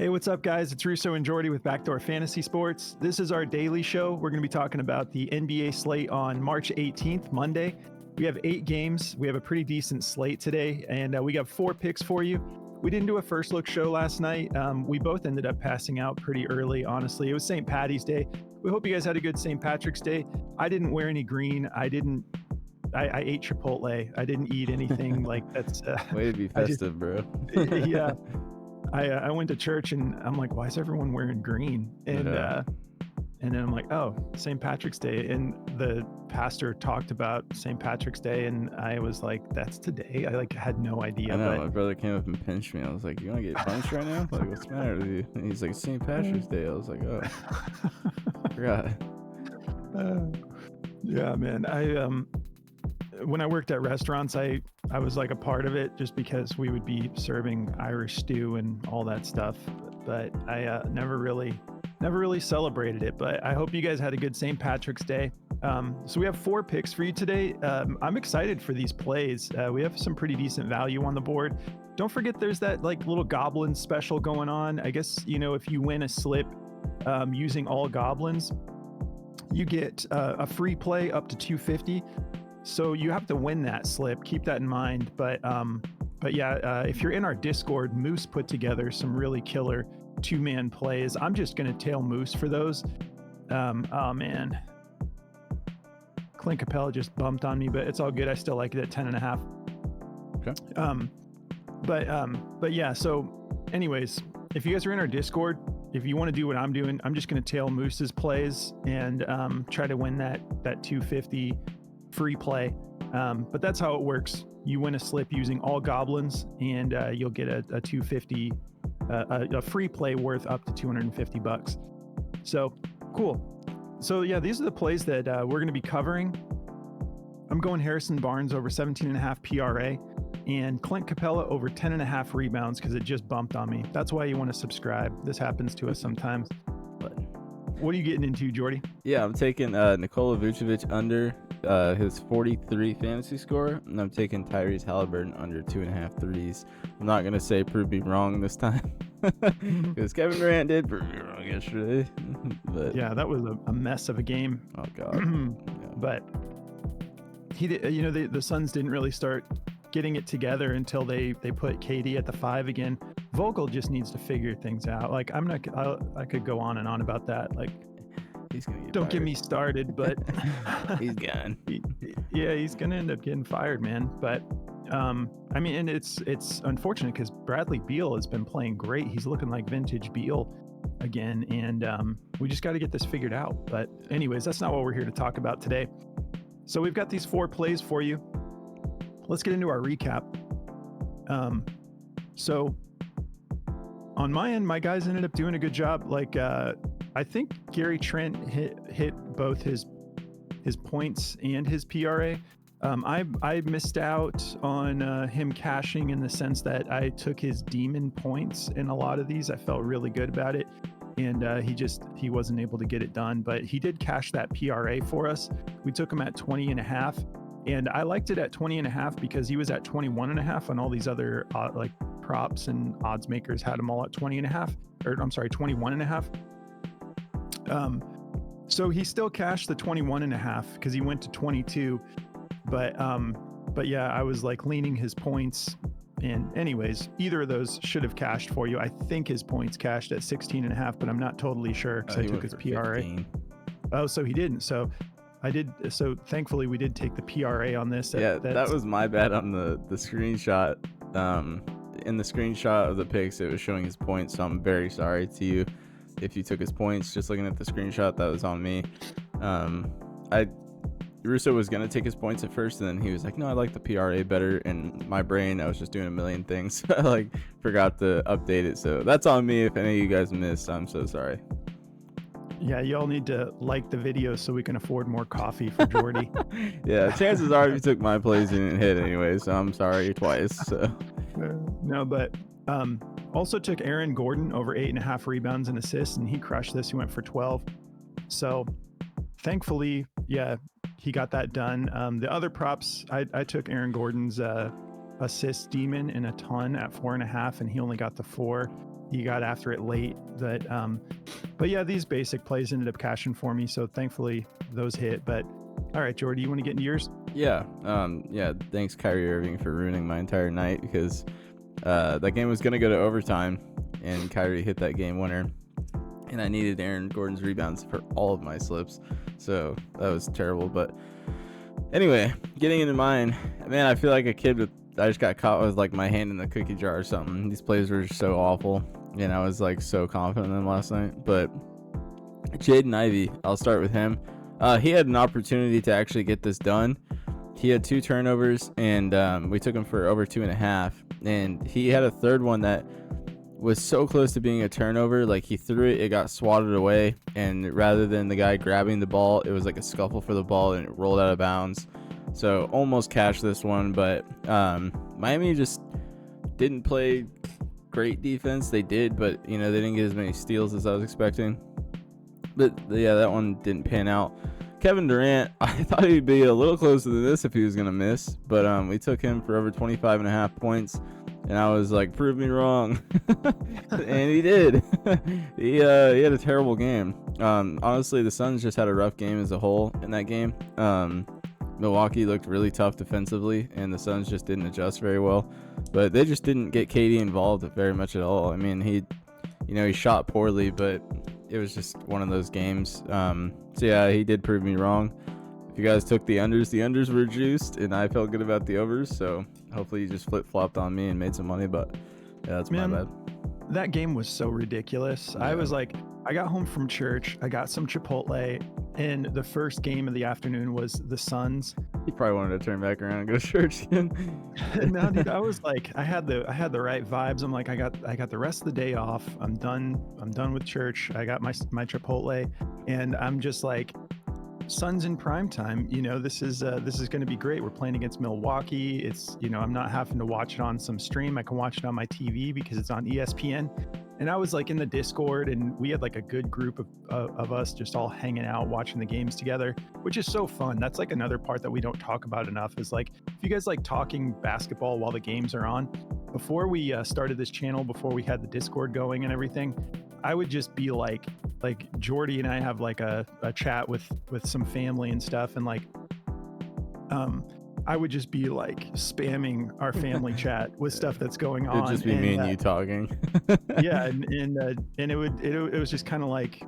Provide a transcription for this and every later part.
Hey, what's up, guys? It's Russo and Jordy with Backdoor Fantasy Sports. This is our daily show. We're going to be talking about the NBA slate on March 18th, Monday. We have 8 games. We have a pretty decent slate today, and we got 4 picks for you. We didn't do a first look show last night. We both ended up passing out pretty early, honestly. It was St. Patty's Day. We hope you guys had a good St. Patrick's Day. I didn't wear any green. I ate Chipotle. I didn't eat anything like that's... Way to be festive, bro. Yeah. I went to church and I'm like, why is everyone wearing green? And then I'm like, oh, St. Patrick's Day. And the pastor talked about St. Patrick's Day, and I was like, that's today? I had no idea. I know, my brother came up and pinched me. I was like, you want to get punched right now? Like, what's the matter with you? And he's like, St. Patrick's Day. I was like, oh, forgot. Yeah, man. When I worked at restaurants, I was like a part of it just because we would be serving Irish stew and all that stuff. But I never really celebrated it. But I hope you guys had a good St. Patrick's Day. So we have 4 picks for you today. I'm excited for these plays. We have some pretty decent value on the board. Don't forget there's that like little goblin special going on. I guess, if you win a slip using all goblins, you get a free play up to 250. So you have to win that slip. Keep that in mind. But yeah, if you're in our Discord, Moose put together some really killer 2-man plays. I'm just going to tail Moose for those. Oh, man. Clint Capella just bumped on me, but it's all good. I still like it at 10.5. Okay. But yeah, so anyways, if you guys are in our Discord, if you want to do what I'm doing, I'm just going to tail Moose's plays and try to win that 250 free play. But that's how it works. You win a slip using all goblins, and you'll get a 250 a free play worth up to $250. So cool. So yeah, these are the plays that we're going to be covering. I'm going Harrison Barnes over 17.5 PRA and Clint Capella over 10.5 rebounds because it just bumped on me. That's why you want to subscribe. This happens to us sometimes. But what are you getting into, Jordy? Yeah, I'm taking Nikola Vucevic under his 43 fantasy score, and I'm taking Tyrese Halliburton under 2.5 threes. I'm not going to say prove me wrong this time because Kevin Durant did prove me wrong yesterday. But yeah, that was a mess of a game. Oh, God. Yeah. But he did, the Suns didn't really start getting it together until they put KD at the 5 again. Vogel just needs to figure things out. Like, I could go on and on about that. Like, he's gonna get don't fired. get me started, but he's gone. He's gonna end up getting fired, man. But I mean, and it's unfortunate because Bradley Beal has been playing great. He's looking like vintage Beal again, and we just got to get this figured out. But anyways, that's not what we're here to talk about today. So we've got these 4 plays for you. Let's get into our recap. So on my end, my guys ended up doing a good job. Like, I think Gary Trent hit both his points and his PRA. I missed out on him cashing in the sense that I took his demon points in a lot of these. I felt really good about it, and he wasn't able to get it done. But he did cash that PRA for us. We took him at 20.5, and I liked it at 20.5 because he was at 21.5 on all these other like props and odds makers had him all at 20.5, or I'm sorry, 21.5. So he still cashed the 21.5 because he went to 22. But yeah, I was like leaning his points. And anyways, either of those should have cashed for you. I think his points cashed at 16.5, but I'm not totally sure because I took his PRA. 15. Oh, so he didn't. So I did. So thankfully we did take the PRA on this. That was my bad on the screenshot. In the screenshot of the picks, it was showing his points. So I'm very sorry to you if you took his points. Just looking at the screenshot, that was on me. Russo was going to take his points at first, and then he was like, no, I like the PRA better. In my brain, I was just doing a million things. I like forgot to update it. So that's on me. If any of you guys missed, I'm so sorry. Yeah, y'all need to like the video so we can afford more coffee for Jordy. Yeah, chances are if you took my plays, you didn't hit anyway, so I'm sorry twice. So. No, but also took Aaron Gordon over 8.5 rebounds and assists, and he crushed this. He went for 12. So thankfully, yeah, he got that done. The other props, I took Aaron Gordon's assist demon in a ton at 4.5, and he only got the 4. he got after it late. But yeah, these basic plays ended up cashing for me, so thankfully those hit. But all right, Jordy, you want to get into yours? Yeah. Thanks, Kyrie Irving, for ruining my entire night, because that game was gonna go to overtime, and Kyrie hit that game winner, and I needed Aaron Gordon's rebounds for all of my slips, so that was terrible. But anyway, getting into mine, man, I feel like a kid I just got caught with like my hand in the cookie jar or something. These plays were so awful, and I was like so confident in them last night. But Jaden Ivey, I'll start with him. He had an opportunity to actually get this done. He had 2 turnovers, and we took him for over 2.5. And he had a third one that was so close to being a turnover. Like, he threw it, it got swatted away, and rather than the guy grabbing the ball, it was like a scuffle for the ball, and it rolled out of bounds. So almost cashed this one, but Miami just didn't play great defense. They did, but they didn't get as many steals as I was expecting. But yeah, that one didn't pan out. Kevin Durant, I thought he'd be a little closer to this if he was going to miss, but we took him for over 25.5 points, and I was like, prove me wrong. And he did. He had a terrible game. Honestly, the Suns just had a rough game as a whole in that game. Milwaukee looked really tough defensively, and the Suns just didn't adjust very well. But they just didn't get KD involved very much at all. I mean, he shot poorly, but it was just one of those games. So yeah, he did prove me wrong. If you guys took the unders were juiced, and I felt good about the overs. So hopefully you just flip-flopped on me and made some money. But yeah, that's my bad. That game was so ridiculous. Yeah. I was like, I got home from church, I got some Chipotle, and the first game of the afternoon was the Suns. You probably wanted to turn back around and go to church again. No, dude, I was like, I had the right vibes. I'm like, I got the rest of the day off. I'm done with church. I got my Chipotle, and I'm just like, Suns in prime time. This is going to be great. We're playing against Milwaukee. It's I'm not having to watch it on some stream. I can watch it on my TV because it's on ESPN. And I was like in the Discord, and we had like a good group of us just all hanging out, watching the games together, which is so fun. That's like another part that we don't talk about enough, is like, if you guys like talking basketball while the games are on. Before we started this channel, before we had the Discord going and everything, I would just be like Jordy and I have like a chat with some family and stuff, and like I would just be like spamming our family chat with stuff that's going on. It'd just be me and you talking. Yeah, and it was just kind of like,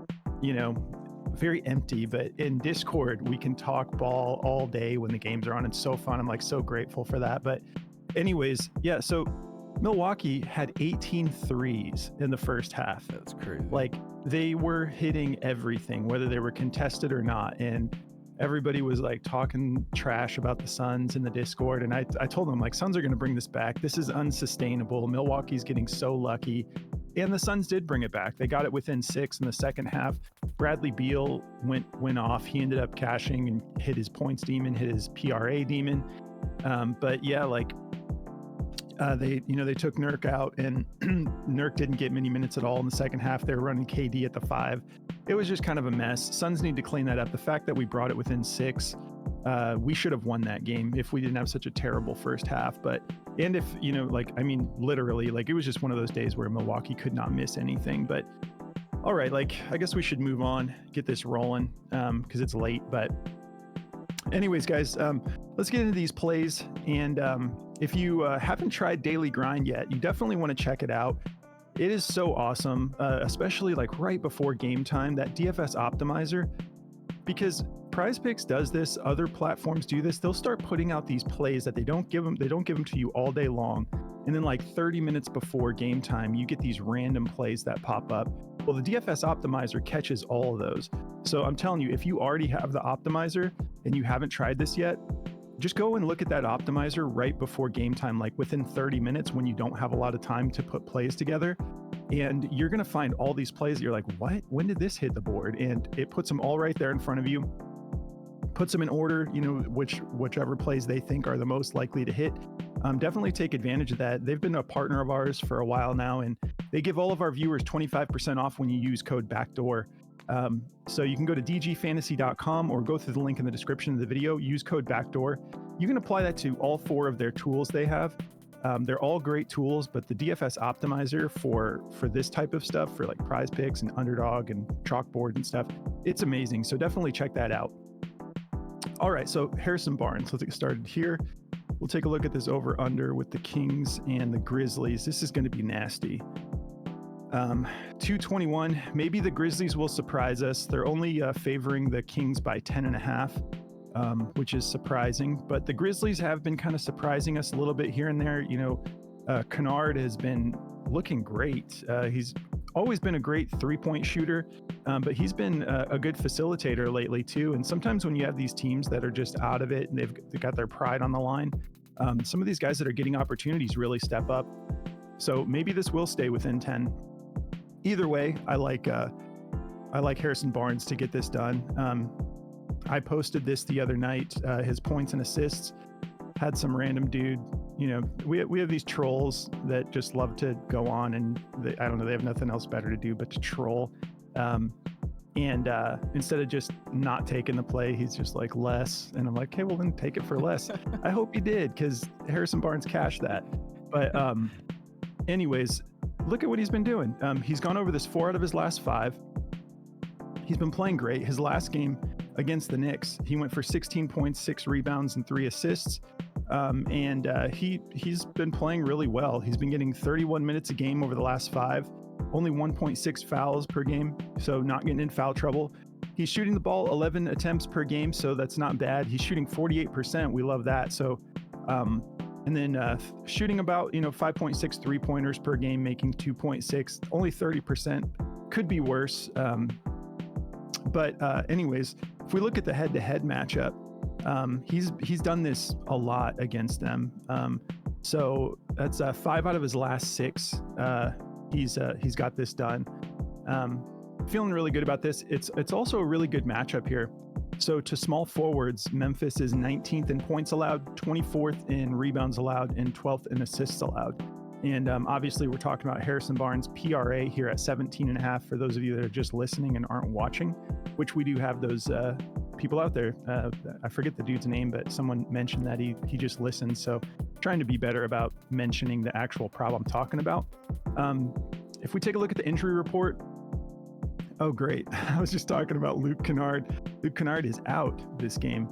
very empty. But in Discord, we can talk ball all day when the games are on. It's so fun. I'm like so grateful for that. But anyways, yeah, so Milwaukee had 18 threes in the first half. That's crazy. Like, they were hitting everything, whether they were contested or not. And everybody was like talking trash about the Suns in the Discord. And I told them, like, Suns are going to bring this back. This is unsustainable. Milwaukee's getting so lucky. And the Suns did bring it back. They got it within 6 in the second half. Bradley Beal went off. He ended up cashing and hit his points demon, hit his PRA demon. But yeah, like, they took Nurk out, and Nurk didn't get many minutes at all in the second half. They were running KD at the 5. It was just kind of a mess. Suns need to clean that up. The fact that we brought it within 6, we should have won that game if we didn't have such a terrible first half. And if, literally, like, it was just one of those days where Milwaukee could not miss anything. But all right, like, I guess we should move on, get this rolling, because it's late. But anyways, guys, let's get into these plays. And if you haven't tried Daily Grind yet, you definitely want to check it out. It is so awesome, especially like right before game time, that DFS Optimizer, because PrizePicks does this, other platforms do this. They'll start putting out these plays that they don't give them to you all day long. And then like 30 minutes before game time, you get these random plays that pop up. Well, the DFS Optimizer catches all of those. So I'm telling you, if you already have the Optimizer and you haven't tried this yet, just go and look at that Optimizer right before game time, like within 30 minutes when you don't have a lot of time to put plays together. And you're going to find all these plays that you're like, what? When did this hit the board? And it puts them all right there in front of you, puts them in order, whichever plays they think are the most likely to hit. Definitely take advantage of that. They've been a partner of ours for a while now, and they give all of our viewers 25% off when you use code BACKDOOR. So you can go to dgfantasy.com or go through the link in the description of the video, use code BACKDOOR. You can apply that to all 4 of their tools they have. They're all great tools, but the DFS Optimizer for this type of stuff, for like prize picks and underdog and chalkboard and stuff, it's amazing. So definitely check that out. All right, so Harrison Barnes, let's get started here. We'll take a look at this over under with the Kings and the Grizzlies. This is going to be nasty. 221. Maybe the Grizzlies will surprise us. They're only favoring the Kings by 10.5, which is surprising. But the Grizzlies have been kind of surprising us a little bit here and there. You know, Kennard has been looking great. He's always been a great three-point shooter, but he's been a good facilitator lately too. And sometimes when you have these teams that are just out of it and they've got their pride on the line, some of these guys that are getting opportunities really step up. So maybe this will stay within 10. Either way, I like Harrison Barnes to get this done. I posted this the other night. His points and assists had some random dude. You know, we have these trolls that just love to go on and I don't know, they have nothing else better to do but to troll. And instead of just not taking the play, he's just like less. And I'm like, okay, well then take it for less. I hope you did, because Harrison Barnes cashed that. But anyways, look at what he's been doing. He's gone over this 4 out of his last 5. He's been playing great. His last game against the Knicks, he went for 16 points, 6 rebounds, and 3 assists. He's been playing really well. He's been getting 31 minutes a game over the last 5, only 1.6 fouls per game, so not getting in foul trouble. He's shooting the ball 11 attempts per game, so that's not bad. He's shooting 48%. We love that. So, and then shooting about 5.6 3-pointers per game, making 2.6, only 30%. Could be worse. But anyways, if we look at the head-to-head matchup, he's done this a lot against them. So that's 5 out of his last 6. He's got this done. Feeling really good about this. It's also a really good matchup here. So to small forwards, Memphis is 19th in points allowed, 24th in rebounds allowed, and 12th in assists allowed. And obviously we're talking about Harrison Barnes' PRA here at 17.5 for those of you that are just listening and aren't watching, which we do have those people out there. I forget the dude's name, but someone mentioned that he just listens. So trying to be better about mentioning the actual prop I'm talking about. If we take a look at the injury report, oh, great. I was just talking about Luke Kennard. Luke Kennard is out this game.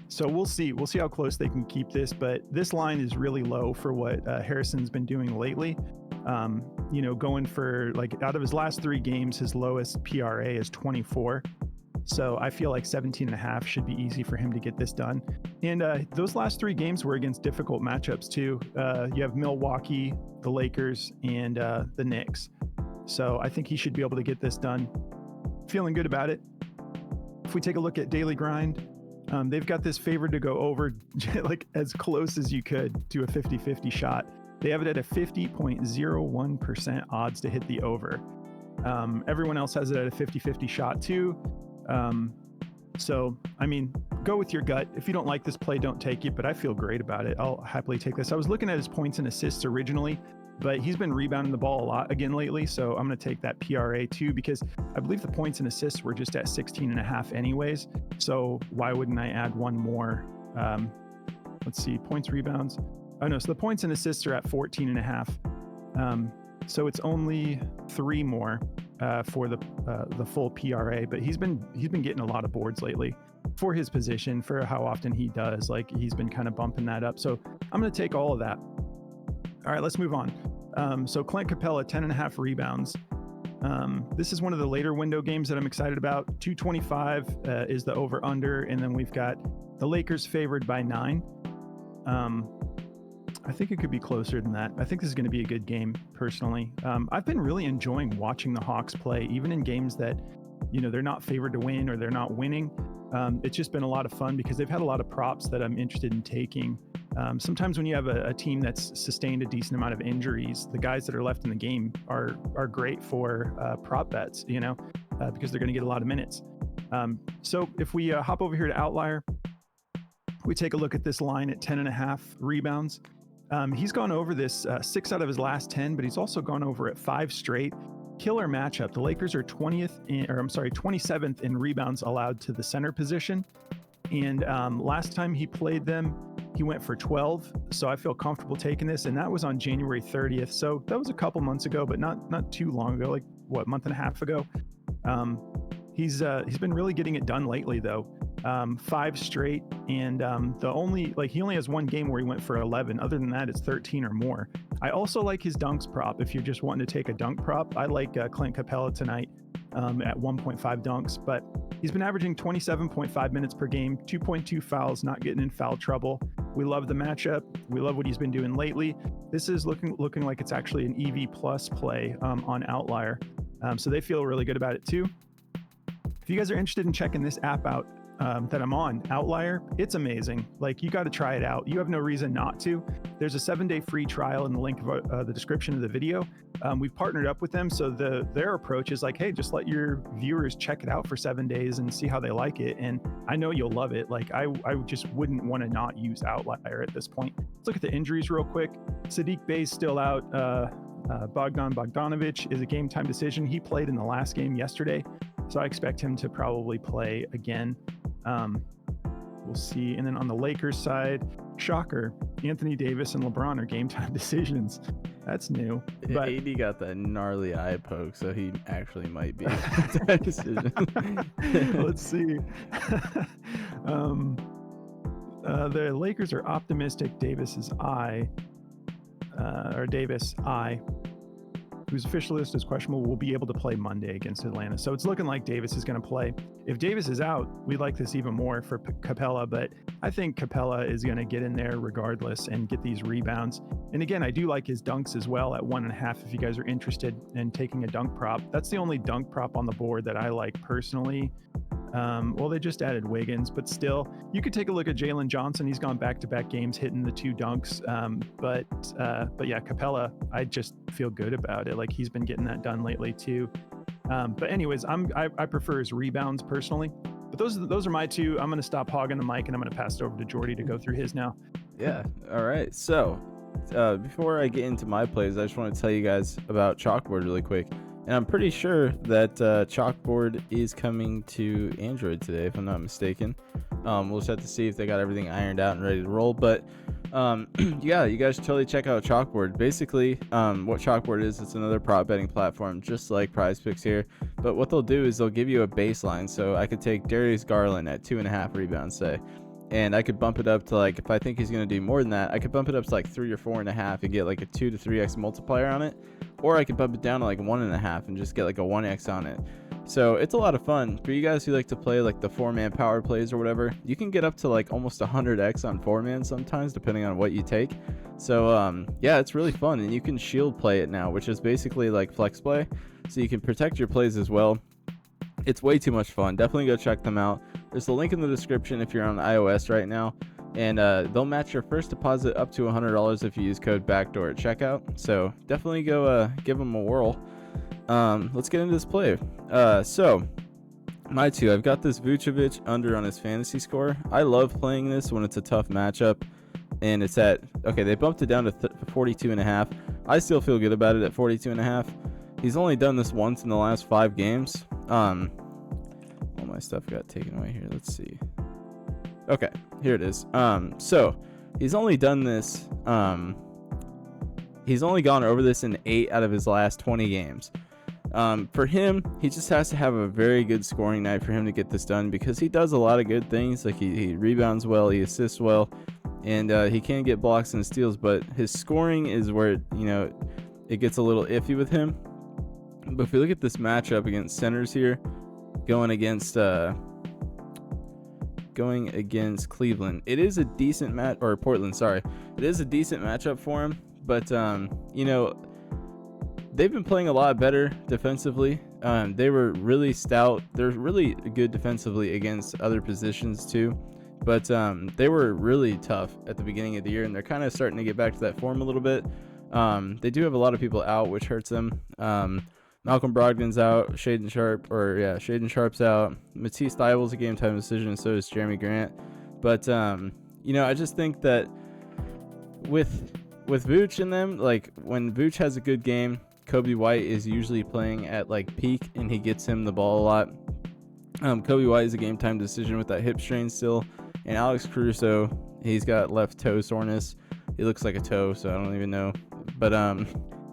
So we'll see. We'll see how close they can keep this, but this line is really low for what Harrison's been doing lately. Going for, like, out of his last 3 games, his lowest PRA is 24. So I feel like 17.5 should be easy for him to get this done. And those last 3 games were against difficult matchups too. You have Milwaukee, the Lakers, and the Knicks. So I think he should be able to get this done. Feeling good about it. If we take a look at Daily Grind, they've got this favored to go over like as close as you could to a 50-50 shot. They have it at a 50.01% odds to hit the over. Everyone else has it at a 50-50 shot too. So, I mean, go with your gut. If you don't like this play, don't take it, but I feel great about it. I'll happily take this. I was looking at his points and assists originally, but he's been rebounding the ball a lot again lately. So I'm going to take that PRA too, because I believe the points and assists were just at 16.5 anyways. So why wouldn't I add one more? Let's see, points, rebounds. Oh no, so the points and assists are at 14.5. So it's only 3 more for the full PRA, but he's been getting a lot of boards lately for his position, for how often he does. Like, he's been kind of bumping that up. So I'm going to take all of that. All right, let's move on. So Clint Capella, 10.5 rebounds. This is one of the later window games that I'm excited about. 225 is the over under, and then we've got the Lakers favored by 9. I think it could be closer than that. I think this is going to be a good game, personally. I've been really enjoying watching the Hawks play, even in games that, they're not favored to win or they're not winning. It's just been a lot of fun because they've had a lot of props that I'm interested in taking. Sometimes when you have a team that's sustained a decent amount of injuries, the guys that are left in the game are great for prop bets, because they're going to get a lot of minutes. So if we hop over here to Outlier, we take a look at this line at 10.5 rebounds. He's gone over this 6 out of his last 10, but he's also gone over it 5 straight. Killer matchup. The Lakers are 27th in rebounds allowed to the center position. And last time he played them, He went for 12, so I feel comfortable taking this, and that was on January 30th. So that was a couple months ago, but not too long ago, like what, month and a half ago. He's been really getting it done lately though. 5 straight, and he only has one game where he went for 11. Other than that, it's 13 or more. I also like his dunks prop. If you're just wanting to take a dunk prop, I like Clint Capella tonight at 1.5 dunks, but he's been averaging 27.5 minutes per game, 2.2 fouls, not getting in foul trouble. We love the matchup. We love what he's been doing lately. This is looking like it's actually an EV plus play on Outlier, so they feel really good about it too. If you guys are interested in checking this app out that I'm on, Outlier, it's amazing. Like, you got to try it out. You have no reason not to. There's a 7-day free trial in the link of the description of the video. We've partnered up with them, so their approach is like, hey, just let your viewers check it out for 7 days and see how they like it. And I know you'll love it. Like, I just wouldn't want to not use Outlier at this point. Let's look at the injuries real quick. Sadiq Bey's still out. Bogdan Bogdanovic is a game time decision. He played in the last game yesterday, so I expect him to probably play again. We'll see. And then on the Lakers side, shocker, Anthony Davis and LeBron are game time decisions. That's new. But AD got that gnarly eye poke, so he actually might be that decision. Let's see. The Lakers are optimistic Davis' eye, whose official list is questionable, will be able to play Monday against Atlanta. So it's looking like Davis is going to play. If Davis is out, we like this even more for Capella, but I think Capella is going to get in there regardless and get these rebounds. And again, I do like his dunks as well at 1.5 if you guys are interested in taking a dunk prop. That's the only dunk prop on the board that I like personally. Well, they just added Wiggins, but still, you could take a look at Jalen Johnson. He's gone back-to-back games hitting the 2 dunks. But yeah, Capella, I just feel good about it. Like, he's been getting that done lately too. But anyways, I prefer his rebounds personally. But those are my 2. I'm going to stop hogging the mic and I'm going to pass it over to Jordy to go through his now. Yeah. All right. So before I get into my plays, I just want to tell you guys about CHALKBOARD really quick. And I'm pretty sure that CHALKBOARD is coming to Android today, if I'm not mistaken. We'll just have to see if they got everything ironed out and ready to roll. But yeah, you guys should totally check out CHALKBOARD. Basically, what CHALKBOARD is, it's another prop betting platform, just like PrizePicks here. But what they'll do is they'll give you a baseline. So I could take Darius Garland at 2.5 rebounds, say. And I could bump it up to, like, if I think he's going to do more than that, I could bump it up to like 3 or 4.5 and get like a 2 to 3x multiplier on it. Or I could bump it down to like 1.5 and just get like a 1x on it. So it's a lot of fun. For you guys who like to play like the 4-man power plays or whatever, you can get up to like almost 100x on 4-man sometimes, depending on what you take. So yeah, it's really fun. And you can shield play it now, which is basically like flex play. So you can protect your plays as well. It's way too much fun. Definitely go check them out. There's a link in the description if you're on iOS right now. And they'll match your first deposit up to $100 if you use code BACKDOOR at checkout. So definitely go give them a whirl. Let's get into this play. So my 2, I've got this Vucevic under on his fantasy score. I love playing this when it's a tough matchup. And it's at, okay, they bumped it down to 42.5. I still feel good about it at 42.5. He's only done this once in the last 5 games. All my stuff got taken away here. Let's see. Okay, here it is. So he's only done this. He's only gone over this in 8 out of his last 20 games. For him, he just has to have a very good scoring night for him to get this done, because he does a lot of good things. Like he rebounds well, he assists well, and he can get blocks and steals. But his scoring is where it gets a little iffy with him. But if we look at this matchup against centers here, going against Cleveland, it is a decent Portland, sorry. It is a decent matchup for him, but they've been playing a lot better defensively. They were really stout. They're really good defensively against other positions too, but they were really tough at the beginning of the year, and they're kind of starting to get back to that form a little bit. They do have a lot of people out, which hurts them. Malcolm Brogdon's out, Shaden Sharp's out. Matisse Thybulle's a game time decision, and so is Jeremy Grant. But I just think that with Vooch in them, like when Vooch has a good game, Kobe White is usually playing at like peak, and he gets him the ball a lot. Kobe White is a game time decision with that hip strain still, and Alex Caruso He's got left toe soreness. He looks like a toe, so I don't even know. But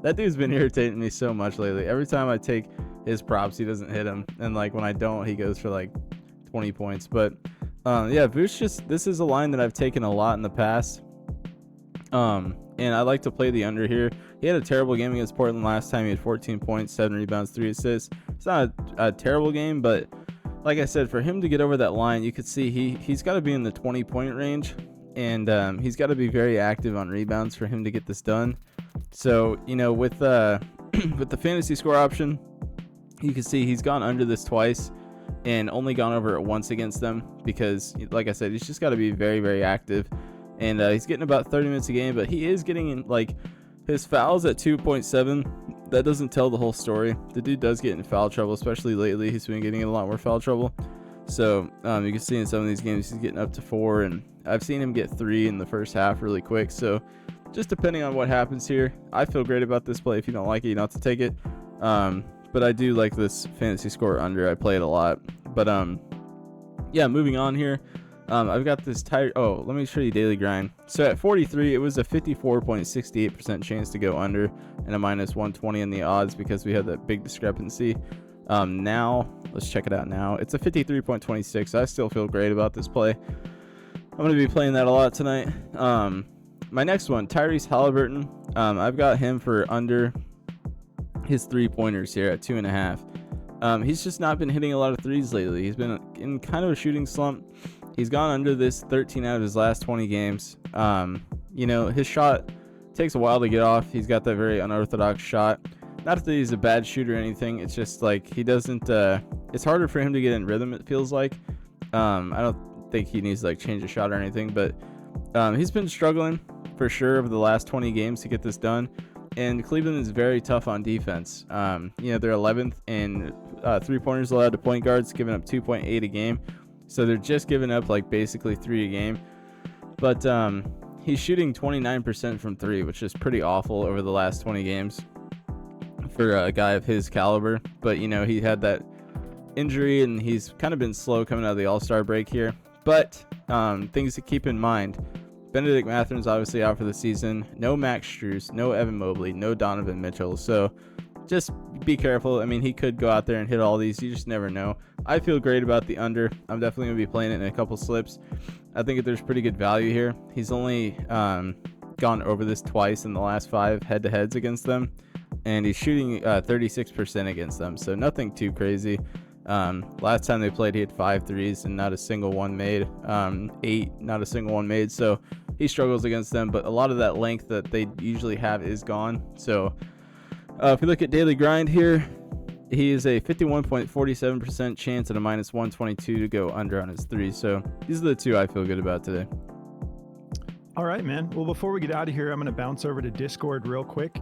that dude's been irritating me so much lately. Every time I take his props, he doesn't hit him, and like when I don't, he goes for like 20 points. But yeah, Vooch, this is a line that I've taken a lot in the past. And I like to play the under here. He had a terrible game against Portland last time. He had 14 points, 7 rebounds, 3 assists. It's not a terrible game, but like I said, for him to get over that line, you could see he's got to be in the 20-point range, and he's got to be very active on rebounds for him to get this done. So, you know, with with the fantasy score option, you can see he's gone under this twice and only gone over it once against them because, like I said, he's just got to be very, very active. And he's getting about 30 minutes a game, but he is getting in, like, his fouls at 2.7. That doesn't tell the whole story. The dude does get in foul trouble, especially lately. He's been getting in a lot more foul trouble. So you can see in some of these games he's getting up to 4, and I've seen him get 3 in the first half really quick. So just depending on what happens here, I feel great about this play. If you don't like it, you don't have to take it. But I do like this fantasy score under. I play it a lot. But yeah, moving on here. I've got this let me show you daily grind. So at 43, it was a 54.68% chance to go under and a minus 120 in the odds because we had that big discrepancy. Now, let's check it out now. It's a 53.26. I still feel great about this play. I'm going to be playing that a lot tonight. My next one, Tyrese Halliburton. I've got him for under his 3-pointers here at 2.5. He's just not been hitting a lot of threes lately. He's been in kind of a shooting slump. He's gone under this 13 out of his last 20 games. You know, his shot takes a while to get off. He's got that very unorthodox shot. Not that he's a bad shooter or anything. It's just like he doesn't. It's harder for him to get in rhythm, it feels like. I don't think he needs to like change a shot or anything, but he's been struggling for sure over the last 20 games to get this done. And Cleveland is very tough on defense. You know, they're 11th in 3-pointers allowed to point guards, giving up 2.8 a game. So they're just giving up like basically 3 a game. But he's shooting 29% from 3, which is pretty awful over the last 20 games for a guy of his caliber. But, you know, he had that injury and he's kind of been slow coming out of the All-Star break here. But things to keep in mind. Benedict Mathurin's obviously out for the season. No Max Strus, no Evan Mobley, no Donovan Mitchell. So just be careful. I mean, he could go out there and hit all these. You just never know. I feel great about the under. I'm definitely going to be playing it in a couple slips. I think that there's pretty good value here. He's only gone over this twice in the last 5 head-to-heads against them. And he's shooting 36% against them. So nothing too crazy. Last time they played, he had 5 threes and not a single one made. 8, not a single one made. So he struggles against them. But a lot of that length that they usually have is gone. So if you look at daily grind here, he is a 51.47% chance at a minus 122 to go under on his 3. So these are the 2 I feel good about today. All right, man. Well, before we get out of here, I'm going to bounce over to Discord real quick.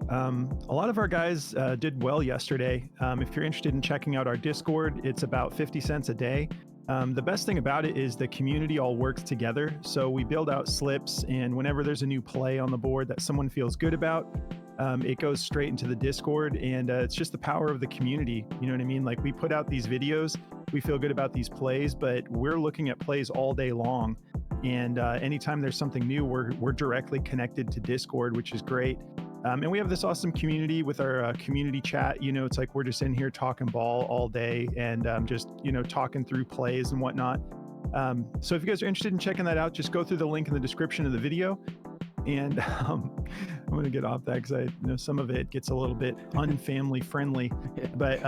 A lot of our guys did well yesterday. If you're interested in checking out our Discord, it's about 50 cents a day. The best thing about it is the community all works together. So we build out slips, and whenever there's a new play on the board that someone feels good about, it goes straight into the Discord, and it's just the power of the community. You know what I mean? Like, we put out these videos, we feel good about these plays, but we're looking at plays all day long. And anytime there's something new, we're directly connected to Discord, which is great. And we have this awesome community with our community chat. You know, it's like we're just in here talking ball all day and just, you know, talking through plays and whatnot. So if you guys are interested in checking that out, just go through the link in the description of the video. And I'm going to get off that because I know some of it gets a little bit unfamily friendly. But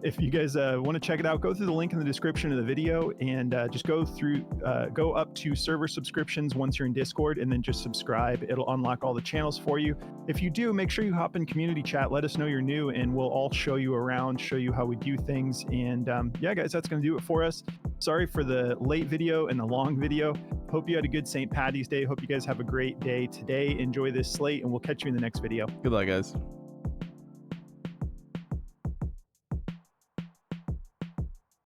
if you guys want to check it out, go through the link in the description of the video and just go up to server subscriptions once you're in Discord, and then just subscribe. It'll unlock all the channels for you. If you do, make sure you hop in community chat. Let us know you're new, and we'll all show you around, show you how we do things. And yeah, guys, that's going to do it for us. Sorry for the late video and the long video. Hope you had a good St. Paddy's Day. Hope you guys have a great day today. Enjoy this slate, and we'll catch you in the next video. Good luck, guys.